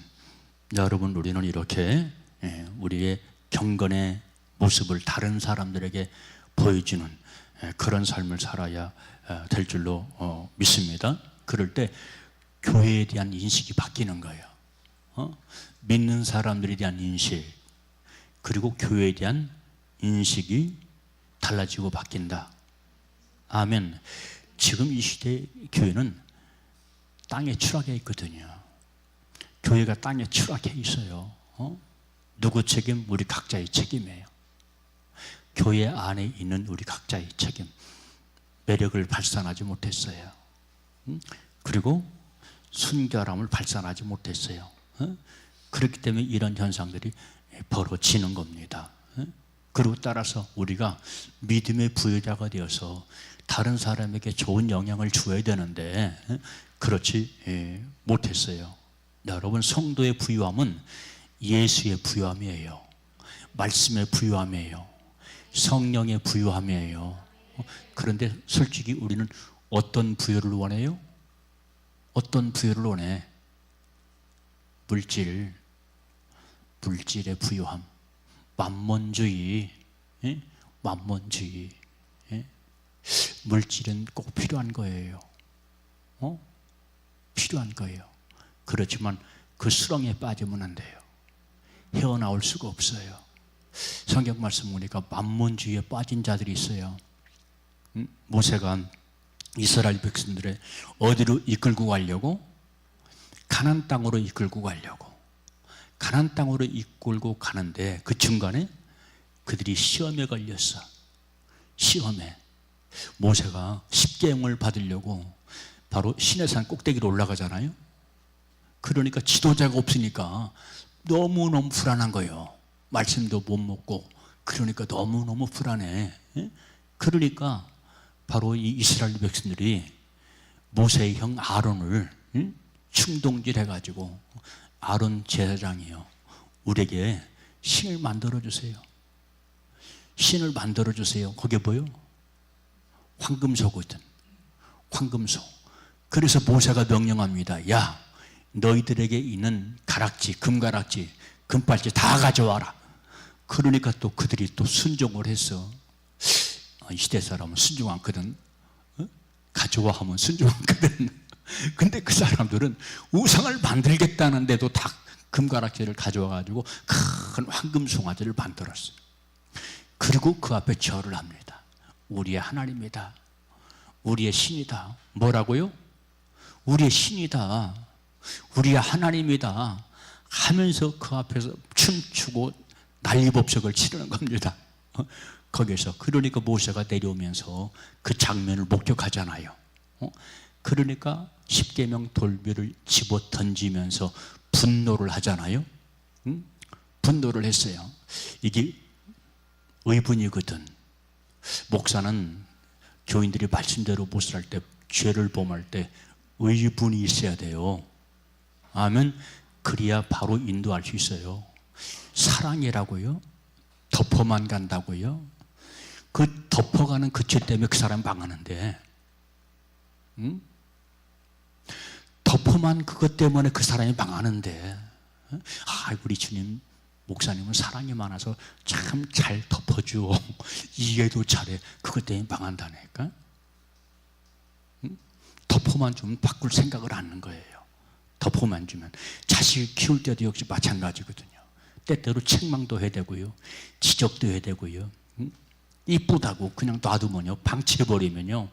여러분, 우리는 이렇게 우리의 경건의 모습을 다른 사람들에게 보여주는 그런 삶을 살아야 될 줄로 믿습니다. 그럴 때 교회에 대한 인식이 바뀌는 거예요. 믿는 사람들에 대한 인식, 그리고 교회에 대한 인식이 달라지고 바뀐다. 아멘. 지금 이 시대의 교회는 땅에 추락해 있거든요. 교회가 땅에 추락해 있어요. 누구 책임? 우리 각자의 책임이에요. 교회 안에 있는 우리 각자의 책임. 매력을 발산하지 못했어요. 그리고 순결함을 발산하지 못했어요. 그렇기 때문에 이런 현상들이 벌어지는 겁니다. 그리고 따라서 우리가 믿음의 부여자가 되어서 다른 사람에게 좋은 영향을 주어야 되는데 그렇지 못했어요. 여러분, 성도의 부유함은 예수의 부유함이에요. 말씀의 부유함이에요. 성령의 부유함이에요. 그런데 솔직히 우리는 어떤 부여를 원해요? 어떤 부여를 원해? 물질의 부유함, 만몬주의, 만몬주의. 물질은 꼭 필요한 거예요. 필요한 거예요. 그렇지만 그 수렁에 빠지면 안 돼요. 헤어나올 수가 없어요. 성경 말씀 보니까 만몬주의에 빠진 자들이 있어요. 모세가 이스라엘 백성들을 어디로 이끌고 가려고? 가나안 땅으로 이끌고 가려고. 가나안 땅으로 이끌고 가는데 그 중간에 그들이 시험에 걸렸어. 시험에. 모세가 십계명을 받으려고 바로 시내산 꼭대기로 올라가잖아요. 그러니까 지도자가 없으니까 너무너무 불안한 거예요. 말씀도 못 먹고. 그러니까 너무너무 불안해. 그러니까 바로 이 이스라엘 백성들이 모세의 형 아론을 충동질 해가지고, 아론 제사장이요, 우리에게 신을 만들어주세요. 신을 만들어주세요. 그게 뭐요? 황금소거든. 황금소. 그래서 모세가 명령합니다. 야, 너희들에게 있는 가락지, 금가락지, 금팔찌 다 가져와라. 그러니까 또 그들이 또 순종을 했어. 이 시대 사람은 순종 않거든. 가져와 하면 순종 않거든. 근데 그 사람들은 우상을 만들겠다는데도 다 금가락지를 가져와가지고 큰 황금 송아지를 만들었어요. 그리고 그 앞에 절을 합니다. 우리의 하나님이다. 우리의 신이다. 뭐라고요? 우리의 신이다. 우리의 하나님이다. 하면서 그 앞에서 춤추고 난리법석을 치르는 겁니다. 거기서. 그러니까 모세가 내려오면서 그 장면을 목격하잖아요. 그러니까 십계명 돌비를 집어 던지면서 분노를 하잖아요. 분노를 했어요. 이게 의분이거든. 목사는 교인들이 말씀대로 못을 할 때, 죄를 범할 때 의분이 있어야 돼요. 아멘. 그래야 바로 인도할 수 있어요. 사랑이라고요? 덮어만 간다고요? 그 덮어가는 그 죄 때문에 그 사람 망하는데, 덮어만 그것 때문에 그 사람이 망하는데, 우리 주님, 목사님은 사랑이 많아서 참 잘 덮어줘. 이해도 잘해. 그것 때문에 망한다니까. 덮어만 주면 바꿀 생각을 안 하는 거예요. 덮어만 주면. 자식 키울 때도 역시 마찬가지거든요. 때때로 책망도 해야 되고요, 지적도 해야 되고요. 이쁘다고 그냥 놔두면요, 방치해버리면요,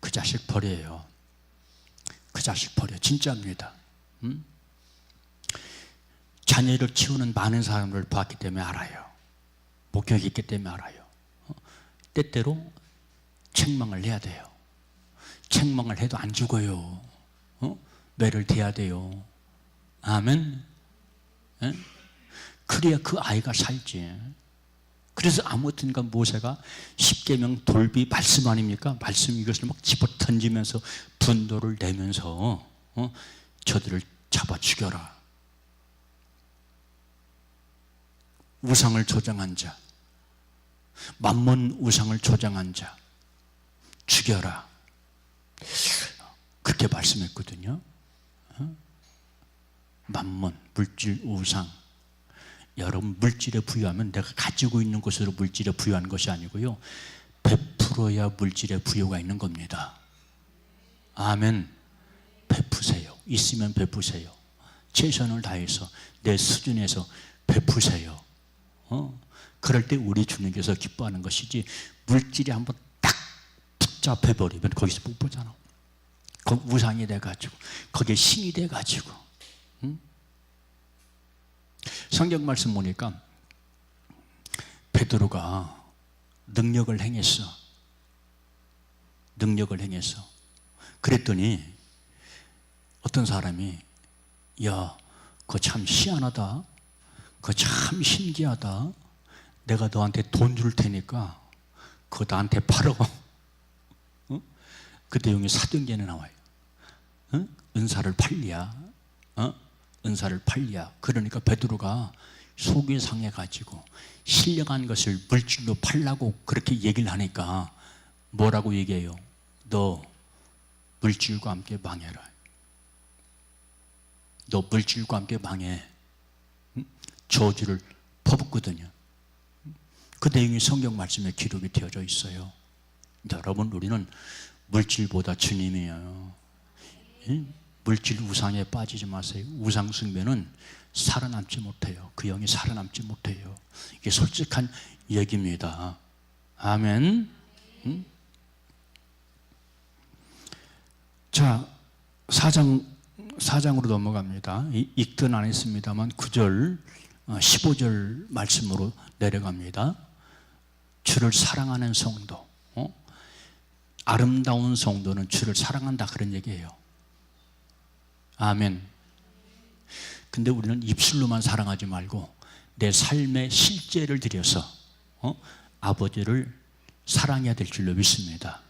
그 자식 버려요. 그 자식 버려. 진짜입니다. 자녀를 키우는 많은 사람을 봤기 때문에 알아요. 목격이 있기 때문에 알아요. 때때로 책망을 해야 돼요. 책망을 해도 안 죽어요. 매를 대야 돼요. 아멘. 그래야 그 아이가 살지. 그래서 아무튼가 모세가 십계명 돌비 말씀 아닙니까? 말씀, 이것을 막 집어 던지면서 분노를 내면서 저들을 잡아 죽여라. 우상을 조장한 자, 만몬 우상을 조장한 자 죽여라. 그렇게 말씀했거든요. 만몬, 물질, 우상. 여러분, 물질에 부여하면 내가 가지고 있는 것으로 물질에 부여하는 것이 아니고요, 베풀어야 물질에 부여가 있는 겁니다. 아멘. 베푸세요. 있으면 베푸세요. 최선을 다해서 내 수준에서 베푸세요. 그럴 때 우리 주님께서 기뻐하는 것이지, 물질이 한번 딱 붙잡혀버리면 거기서 못 보잖아. 거기 우상이 돼가지고, 거기에 신이 돼가지고. 성경 말씀 보니까 베드로가 능력을 행했어. 능력을 행했어. 그랬더니 어떤 사람이, 야, 그거 참 희한하다. 그거 참 신기하다. 내가 너한테 돈 줄 테니까 그거 나한테 팔어. 그 내용이 사도행전에 나와요. 은사를 팔리야. 은사를 팔리야. 그러니까 베드로가 속이 상해가지고 신령한 것을 물질로 팔라고 그렇게 얘기를 하니까 뭐라고 얘기해요? 너 물질과 함께 망해라. 너 물질과 함께 망해. 저주를 퍼붓거든요. 그 내용이 성경 말씀에 기록이 되어져 있어요. 여러분, 우리는 물질보다 주님이에요. 물질 우상에 빠지지 마세요. 우상 숭배는 살아남지 못해요. 그 영이 살아남지 못해요. 이게 솔직한 얘기입니다. 아멘. 자, 4장으로 넘어갑니다. 읽든 안 했습니다만 9절, 15절 말씀으로 내려갑니다. 주를 사랑하는 성도, 아름다운 성도는 주를 사랑한다, 그런 얘기예요. 아멘. 근데 우리는 입술로만 사랑하지 말고 내 삶의 실제를 들여서 아버지를 사랑해야 될 줄로 믿습니다.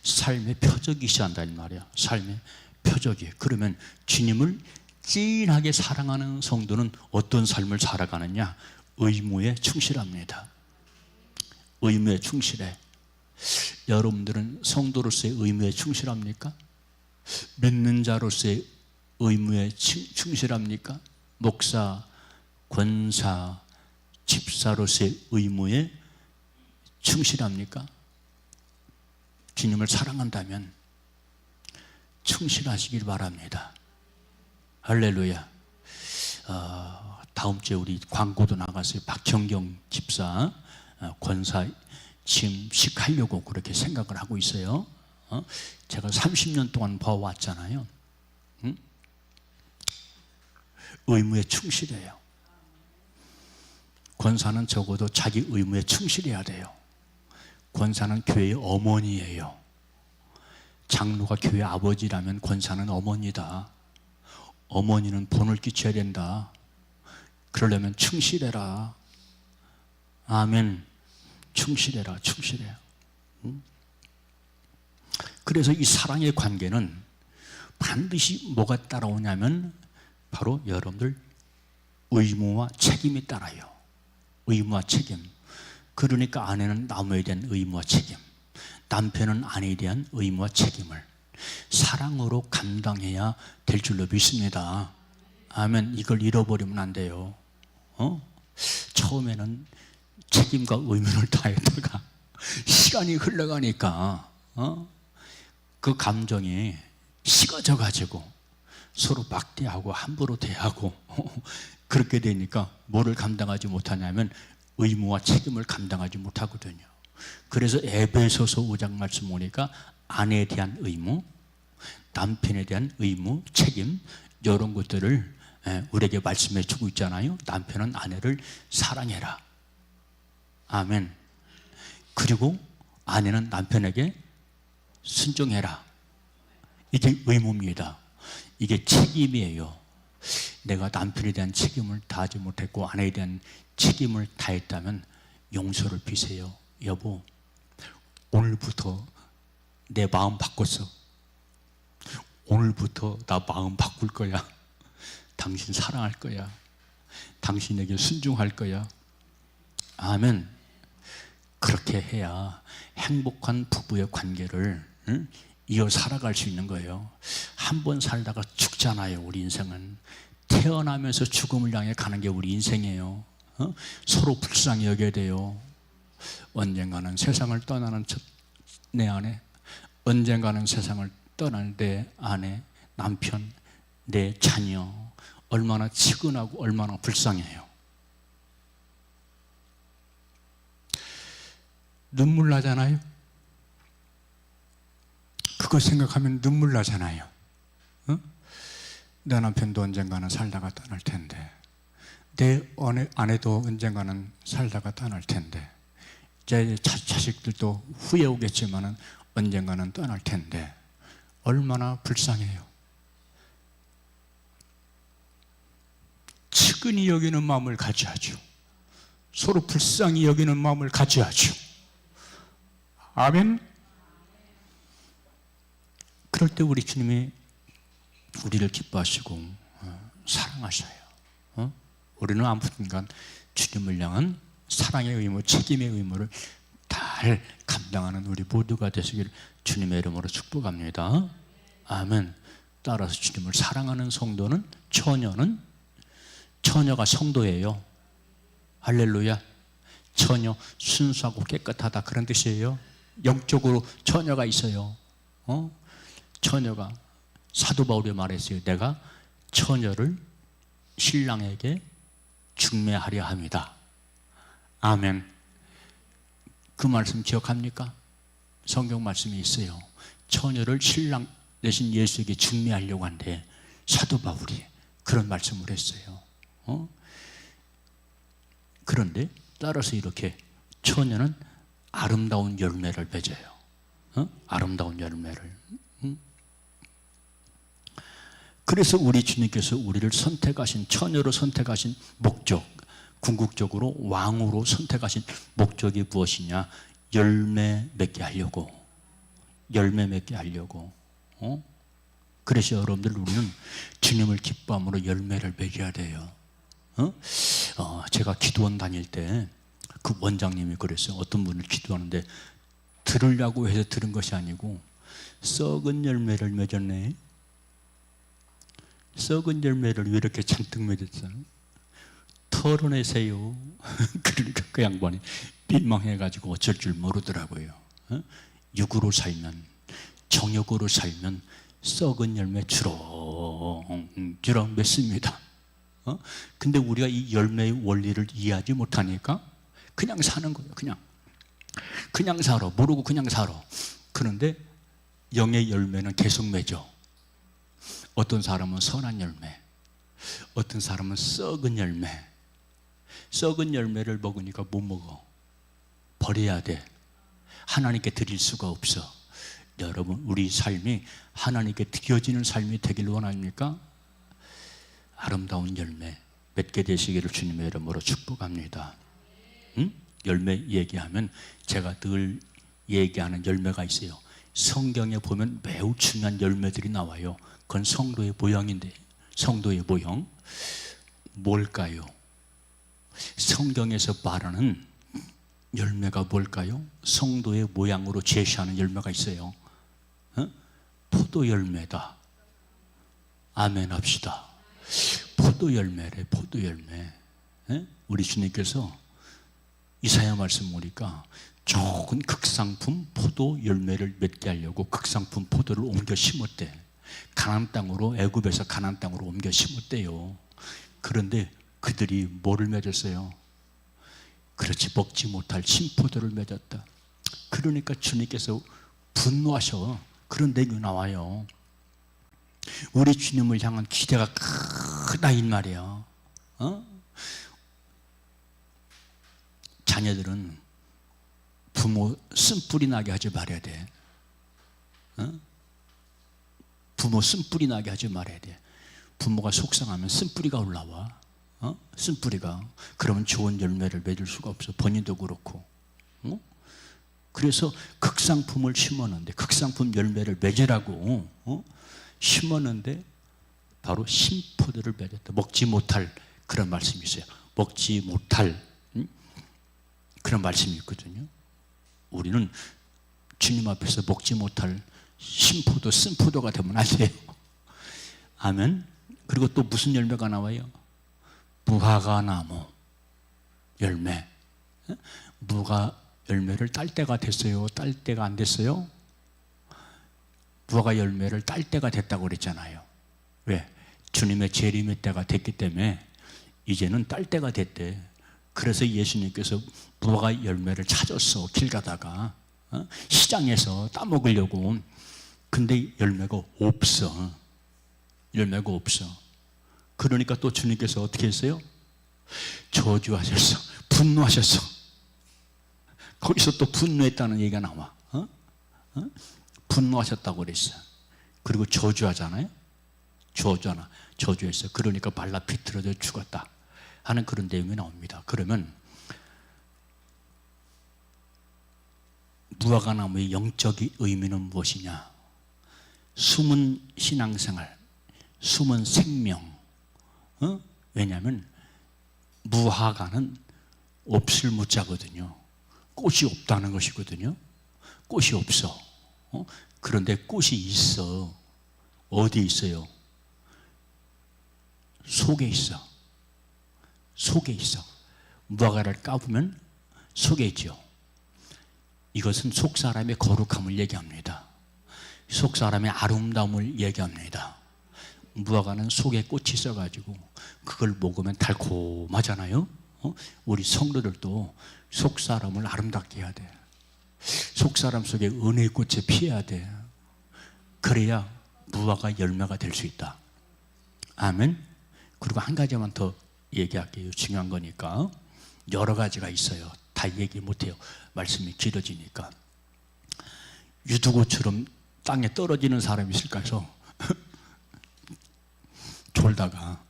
삶의 표적이셔야 한다는 말이야. 삶의 표적이. 그러면 주님을 찐하게 사랑하는 성도는 어떤 삶을 살아가느냐? 의무에 충실합니다. 의무에 충실해. 여러분들은 성도로서의 의무에 충실합니까? 믿는 자로서의 의무에 충실합니까? 목사, 권사, 집사로서의 의무에 충실합니까? 주님을 사랑한다면 충실하시길 바랍니다. 할렐루야. 다음 주에 우리 광고도 나갔어요. 박형경 집사, 권사 취임식하려고 그렇게 생각을 하고 있어요. 제가 30년 동안 봐왔잖아요. 의무에 충실해요. 권사는 적어도 자기 의무에 충실해야 돼요. 권사는 교회의 어머니예요. 장로가 교회 아버지라면 권사는 어머니다. 어머니는 본을 끼쳐야 된다. 그러려면 충실해라. 아멘. 충실해라. 충실해요. 그래서 이 사랑의 관계는 반드시 뭐가 따라오냐면 바로 여러분들 의무와 책임이 따라요. 의무와 책임. 그러니까 아내는 남에 대한 의무와 책임, 남편은 아내에 대한 의무와 책임을 사랑으로 감당해야 될 줄로 믿습니다. 아멘. 이걸 잃어버리면 안 돼요. 처음에는 책임과 의무를 다했다가 시간이 흘러가니까 그 감정이 식어져 가지고 서로 막대하고 함부로 대하고 그렇게 되니까 뭐를 감당하지 못하냐면 의무와 책임을 감당하지 못하거든요. 그래서 에베소서 5장 말씀 보니까 아내에 대한 의무, 남편에 대한 의무, 책임, 이런 것들을 우리에게 말씀해 주고 있잖아요. 남편은 아내를 사랑해라. 아멘. 그리고 아내는 남편에게 순종해라. 이게 의무입니다. 이게 책임이에요. 내가 남편에 대한 책임을 다하지 못했고 아내에 대한 책임을 다했다면 용서를 비세요. 여보, 오늘부터 내 마음 바꿨어. 오늘부터 나 마음 바꿀 거야. 당신 사랑할 거야. 당신에게 순종할 거야. 아멘. 그렇게 해야 행복한 부부의 관계를 이어 살아갈 수 있는 거예요. 한 번 살다가 죽잖아요. 우리 인생은 태어나면서 죽음을 향해 가는 게 우리 인생이에요. 서로 불쌍히 여겨야 돼요. 언젠가는 세상을 떠나는 내 아내, 언젠가는 세상을 떠날 내 아내, 남편, 내 자녀, 얼마나 치근하고 얼마나 불쌍해요. 눈물 나잖아요. 그거 생각하면 눈물 나잖아요. 내 남편도 언젠가는 살다가 떠날 텐데, 내 아내도 언젠가는 살다가 떠날 텐데, 제 자식들도 후에 오겠지만은 언젠가는 떠날 텐데 얼마나 불쌍해요. 측은히 여기는 마음을 가져야죠. 서로 불쌍히 여기는 마음을 가져야죠. 아멘. 그럴 때 우리 주님이 우리를 기뻐하시고 사랑하셔요. 우리는 아무튼간 주님을 향한 사랑의 의무, 책임의 의무를 잘 감당하는 우리 모두가 되시길 주님의 이름으로 축복합니다. 아멘. 따라서 주님을 사랑하는 성도는, 처녀가 성도예요. 할렐루야. 처녀, 순수하고 깨끗하다, 그런 뜻이에요. 영적으로 처녀가 있어요. 처녀가, 사도 바울이 말했어요. 내가 처녀를 신랑에게 중매하려 합니다. 아멘. 그 말씀 기억합니까? 성경 말씀이 있어요. 처녀를 신랑 대신 예수에게 중매하려고 한데 사도 바울이 그런 말씀을 했어요. 그런데 따라서 이렇게 처녀는 아름다운 열매를 맺어요. 아름다운 열매를. 그래서 우리 주님께서 우리를 선택하신, 처녀로 선택하신 목적, 궁극적으로 왕으로 선택하신 목적이 무엇이냐? 열매 맺게 하려고. 열매 맺게 하려고. 그래서 여러분들, 우리는 주님을 기뻐함으로 열매를 맺어야 돼요. 제가 기도원 다닐 때 그 원장님이 그랬어요. 어떤 분을 기도하는데 들으려고 해서 들은 것이 아니고, 썩은 열매를 맺었네. 썩은 열매를 왜 이렇게 잔뜩 맺었어요? 털어내세요. 그러니까 그 양반이 민망해가지고 어쩔 줄 모르더라고요. 육으로 살면, 정욕으로 살면 썩은 열매 주렁주렁 맺습니다. 근데 우리가 이 열매의 원리를 이해하지 못하니까 그냥 사는 거예요. 그냥 살아. 모르고 그냥 살아. 그런데 영의 열매는 계속 맺어. 어떤 사람은 선한 열매, 어떤 사람은 썩은 열매. 썩은 열매를 먹으니까 못 먹어. 버려야 돼. 하나님께 드릴 수가 없어. 여러분, 우리 삶이 하나님께 드려지는 삶이 되길 원합니까? 아름다운 열매 맺게 되시기를 주님의 이름으로 축복합니다. 열매 얘기하면 제가 늘 얘기하는 열매가 있어요. 성경에 보면 매우 중요한 열매들이 나와요. 그건 성도의 모양인데, 성도의 모형 뭘까요? 성경에서 말하는 열매가 뭘까요? 성도의 모양으로 제시하는 열매가 있어요. 포도 열매다. 아멘 합시다. 포도 열매래, 포도 열매. 우리 주님께서 이사야 말씀 보니까 좋은 극상품 포도 열매를 맺게 하려고 극상품 포도를 옮겨 심었대. 가나안 땅으로, 애굽에서 가나안 땅으로 옮겨 심었대요. 그런데 그들이 뭐를 맺었어요? 그렇지, 먹지 못할 신포도를 맺었다. 그러니까 주님께서 분노하셔. 그런 내용이 나와요. 우리 주님을 향한 기대가 크다 이 말이야. 자녀들은 부모 쓴뿌리 나게 하지 말아야 돼. 부모 쓴뿌리 나게 하지 말아야 돼. 부모가 속상하면 쓴뿌리가 올라와. 쓴뿌리가. 그러면 좋은 열매를 맺을 수가 없어. 본인도 그렇고. 그래서 극상품을 심었는데, 극상품 열매를 맺으라고 심었는데 바로 신포도를 맺었다. 먹지 못할 그런 말씀이 있어요. 먹지 못할 그런 말씀이 있거든요. 우리는 주님 앞에서 먹지 못할 신포도, 쓴포도가 되면 안 돼요. 아멘. 그리고 또 무슨 열매가 나와요? 무화과 나무 열매. 무화과 열매를 딸 때가 됐어요? 딸 때가 안 됐어요? 무화과 열매를 딸 때가 됐다고 그랬잖아요. 왜? 주님의 재림의 때가 됐기 때문에 이제는 딸 때가 됐대. 그래서 예수님께서 무화과 열매를 찾았어. 길 가다가 시장에서 따먹으려고. 근데 열매가 없어. 열매가 없어. 그러니까 또 주님께서 어떻게 했어요? 저주하셨어. 분노하셨어. 거기서 또 분노했다는 얘기가 나와. 분노하셨다고 그랬어. 그리고 저주하잖아요. 저주했어요. 그러니까 말라 비틀어져 죽었다 하는 그런 내용이 나옵니다. 그러면 무화과 나무의 영적 의미는 무엇이냐? 숨은 신앙생활, 숨은 생명. 왜냐하면 무화과는 없을 무자거든요. 꽃이 없다는 것이거든요. 꽃이 없어. 그런데 꽃이 있어. 어디에 있어요? 속에 있어. 속에 있어. 무화과를 까보면 속에 있죠. 이것은 속 사람의 거룩함을 얘기합니다. 속 사람의 아름다움을 얘기합니다. 무화과는 속에 꽃이 있어가지고 그걸 먹으면 달콤하잖아요. 우리 성도들도 속 사람을 아름답게 해야 돼. 속 사람 속에 은혜의 꽃에 피해야 돼. 그래야 무화과 열매가 될 수 있다. 아멘. 그리고 한 가지만 더 얘기할게요. 중요한 거니까. 여러 가지가 있어요. 다 얘기 못해요. 말씀이 길어지니까. 유두고처럼 땅에 떨어지는 사람이 있을까 해서 졸다가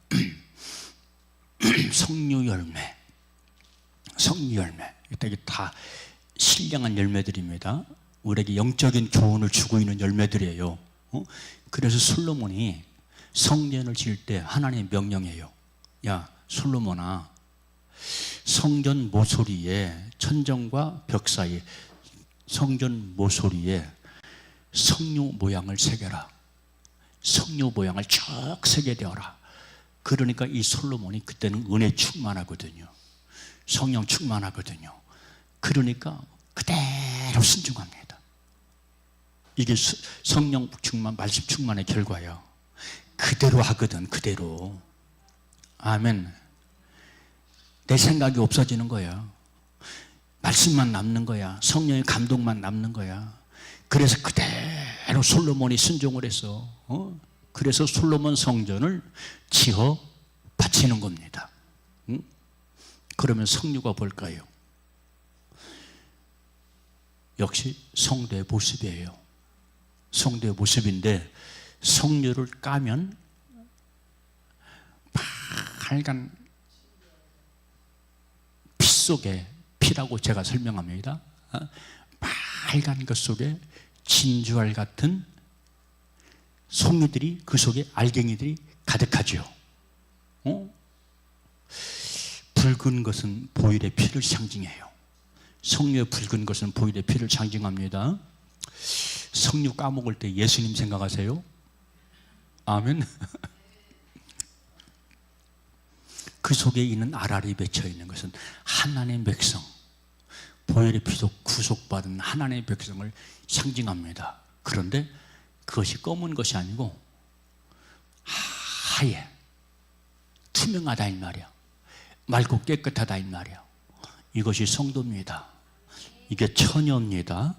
석류 열매, 이게 다 신령한 열매들입니다. 우리에게 영적인 교훈을 주고 있는 열매들이에요. 그래서 솔로몬이 성전을 지을 때 하나님의 명령이에요. 야, 솔로몬아, 성전 모서리에, 천정과 벽 사이에 성전 모서리에 석류 모양을 새겨라. 석류 모양을 쭉 새게 되어라. 그러니까 이 솔로몬이 그때는 은혜 충만하거든요. 성령 충만하거든요. 그러니까 그대로 순종합니다. 이게 성령 충만, 말씀 충만의 결과예요. 그대로 하거든, 그대로. 아멘. 내 생각이 없어지는 거야. 말씀만 남는 거야. 성령의 감동만 남는 거야. 그래서 그대로 솔로몬이 순종을 해서 그래서 솔로몬 성전을 지어 바치는 겁니다. 그러면 성류가 뭘까요? 역시 성도의 모습이에요. 성도의 모습인데 성류를 까면 빨간 피 속에, 피라고 제가 설명합니다. 빨간 것 속에 진주알 같은 송이들이, 그 속에 알갱이들이 가득하죠. 붉은 것은 보혈의 피를 상징해요. 성류의 붉은 것은 보혈의 피를 상징합니다. 성류 까먹을 때 예수님 생각하세요? 아멘. 그 속에 있는 알알이 맺혀 있는 것은 하나님의 백성, 보혈의 피로 구속받은 하나님의 백성을 상징합니다. 그런데 그것이 검은 것이 아니고 하얘, 투명하다 이 말이야. 맑고 깨끗하다 이 말이야. 이것이 성도입니다. 이게 처녀입니다.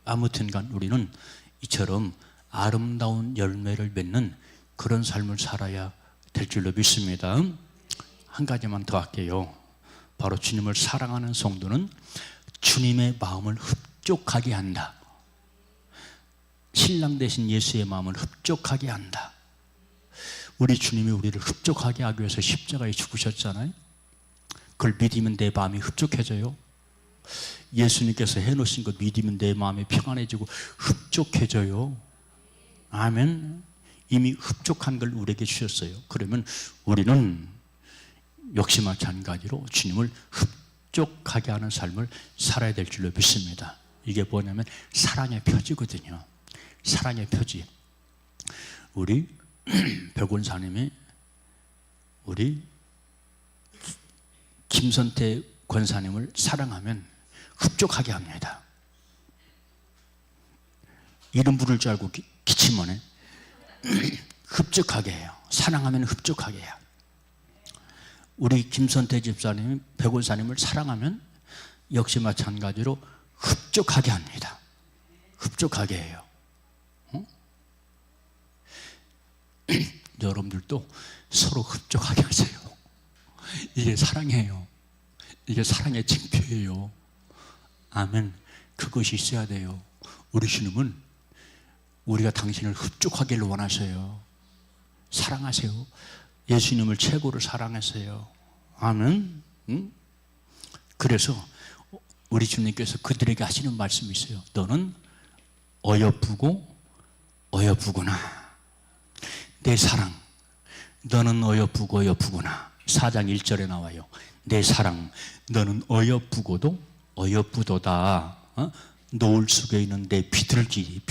아무튼간 우리는 이처럼 아름다운 열매를 맺는 그런 삶을 살아야 될 줄로 믿습니다. 한 가지만 더 할게요. 바로 주님을 사랑하는 성도는 주님의 마음을 흡족하게 한다. 신랑 되신 예수의 마음을 흡족하게 한다. 우리 주님이 우리를 흡족하게 하기 위해서 십자가에 죽으셨잖아요. 그걸 믿으면 내 마음이 흡족해져요. 예수님께서 해놓으신 것 믿으면 내 마음이 평안해지고 흡족해져요. 아멘. 이미 흡족한 걸 우리에게 주셨어요. 그러면 우리는 역시 마찬가지로 주님을 흡족하게 하는 삶을 살아야 될 줄로 믿습니다. 이게 뭐냐면 사랑의 표지거든요. 사랑의 표지. 우리 백원사님이 우리 김선태 권사님을 사랑하면 흡족하게 합니다. 이름 부를 줄 알고 기침하네. 흡족하게 해요. 사랑하면 흡족하게 해요. 우리 김선태 집사님이 백원사님을 사랑하면 역시 마찬가지로 흡족하게 합니다. 흡족하게 해요. 여러분들도 서로 흡족하게 하세요. 이게 사랑이에요. 이게 사랑의 징표예요. 아멘. 그것이 있어야 돼요. 우리 주님은 우리가 당신을 흡족하기를 원하세요. 사랑하세요. 예수님을 최고로 사랑하세요. 아멘. 그래서 우리 주님께서 그들에게 하시는 말씀이 있어요. 너는 어여쁘고 어여쁘구나. 내 사랑, 너는 어여쁘고 어여쁘구나. 4장 1절에 나와요. 내 사랑, 너는 어여쁘고도 어여쁘도다. 노을 속에 있는 내 비둘기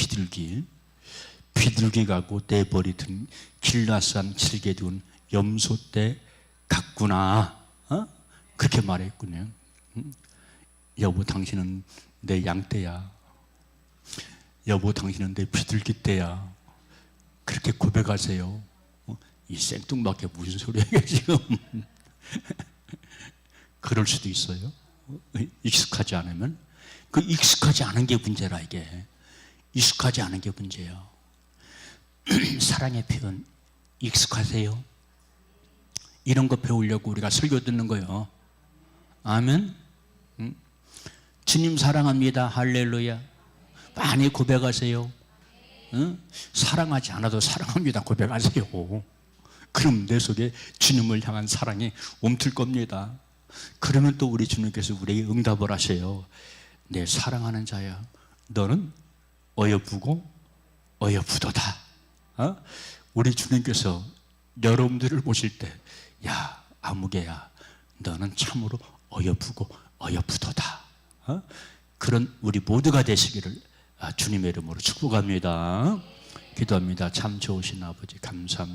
가고 내 머리 든 길라산 칠개 둔 염소떼 같구나. 그렇게 말했군요. 여보, 당신은 내 양떼야. 여보, 당신은 내 비둘기떼야. 그렇게 고백하세요. 이 생뚱맞게 무슨 소리야 지금. 그럴 수도 있어요. 익숙하지 않으면. 그 익숙하지 않은 게 문제라. 이게 익숙하지 않은 게 문제예요. 사랑의 표현 익숙하세요? 이런 거 배우려고 우리가 설교 듣는 거예요. 아멘. 주님 사랑합니다. 할렐루야. 많이 고백하세요. 응? 사랑하지 않아도 사랑합니다 고백하세요. 그럼 내 속에 주님을 향한 사랑이 멈출 겁니다. 그러면 또 우리 주님께서 우리에게 응답을 하세요. 내 사랑하는 자야, 너는 어여쁘고 어여쁘도다. 우리 주님께서 여러분들을 보실 때, 야 아무개야, 너는 참으로 어여쁘고 어여쁘도다. 그런 우리 모두가 되시기를 주님의 이름으로 축복합니다. 기도합니다. 참 좋으신 아버지 감사합니다.